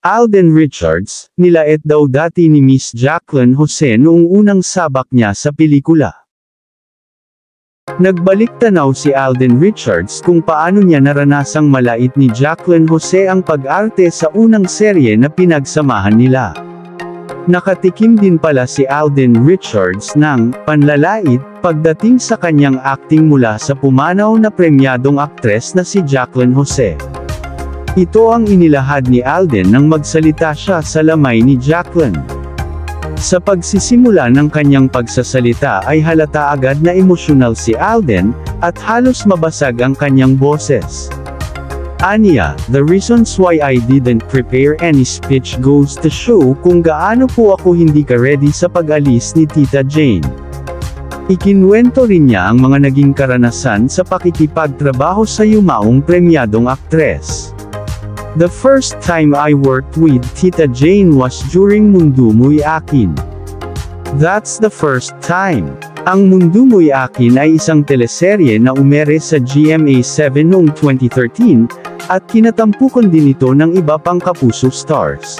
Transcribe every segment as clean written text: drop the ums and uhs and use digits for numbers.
Alden Richards, nilait daw dati ni Miss Jacqueline Jose noong unang sabak niya sa pelikula. Nagbalik tanaw si Alden Richards kung paano niya naranasang malait ni Jacqueline Jose ang pag-arte sa unang serye na pinagsamahan nila. Nakatikim din pala si Alden Richards ng panlalait pagdating sa kanyang acting mula sa pumanaw na premyadong aktres na si Jacqueline Jose. Ito ang inilahad ni Alden nang magsalita siya sa lamay ni Jacqueline. Sa pagsisimula ng kanyang pagsasalita ay halata agad na emosyonal si Alden, at halos mabasag ang kanyang boses. Aniya, the reasons why I didn't prepare any speech goes to show kung gaano po ako hindi ka-ready sa pag-alis ni Tita Jane. Ikinwento rin niya ang mga naging karanasan sa pakikipagtrabaho sa yumaong premyadong aktres. The first time I worked with Tita Jane was during Mundo Mo'y Akin. That's the first time. Ang Mundo Mo'y Akin ay isang teleserye na umere sa GMA7 noong 2013, at kinatampukan din ito ng iba pang kapuso stars.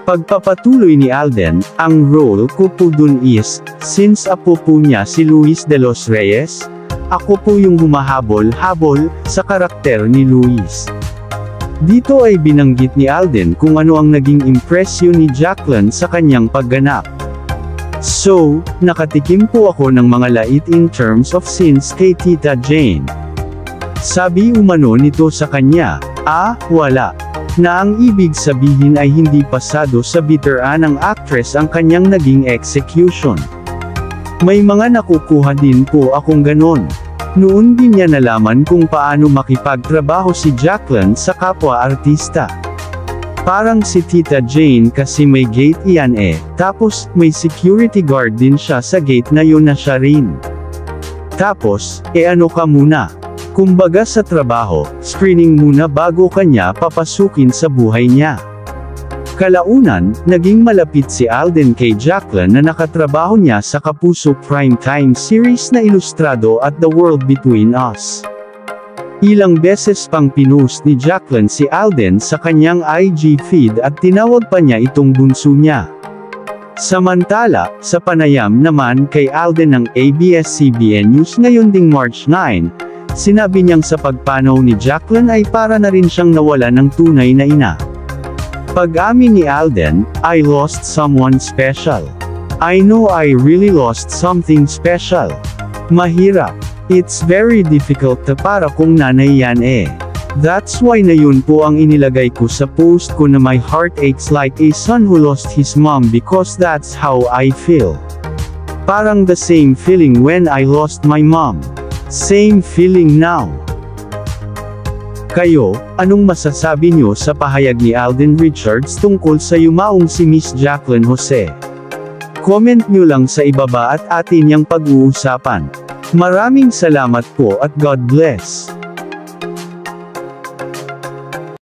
Pagpapatuloy ni Alden, ang role ko po dun is, since apo po niya si Luis de los Reyes, ako po yung humahabol-habol sa karakter ni Luis. Dito ay binanggit ni Alden kung ano ang naging impresyon ni Jacqueline sa kanyang pagganap. So, nakatikim po ako ng mga lait in terms of scenes kay Tita Jane. Sabi umano nito sa kanya, wala. Na ang ibig sabihin ay hindi pasado sa biteran ng actress ang kanyang naging execution. May mga nakukuha din po akong ganon. Noon din niya nalaman kung paano makipagtrabaho si Jacqueline sa kapwa-artista. Parang si Tita Jane kasi may gate iyan tapos may security guard din siya sa gate na yun na siya rin. Tapos, ano ka muna? Kumbaga sa trabaho, screening muna bago kanya papasukin sa buhay niya. Kalaunan, naging malapit si Alden kay Jacqueline na nakatrabaho niya sa kapuso primetime series na Ilustrado at The World Between Us. Ilang beses pang pinost ni Jacqueline si Alden sa kanyang IG feed at tinawag pa niya itong bunso niya. Samantala, sa panayam naman kay Alden ng ABS-CBN News ngayon ding March 9, sinabi niyang sa pagpanaw ni Jacqueline ay para na rin siyang nawala ng tunay na ina. Pag-amin ni Alden, I lost someone special. I know I really lost something special. Mahirap. It's very difficult para kung nanay yan That's why na yun po ang inilagay ko sa post ko na my heart aches like a son who lost his mom because that's how I feel. Parang the same feeling when I lost my mom. Same feeling now. Kayo, anong masasabi nyo sa pahayag ni Alden Richards tungkol sa yumaong si Miss Jacqueline Jose? Comment nyo lang sa ibaba at atin niyang pag-uusapan. Maraming salamat po at God bless.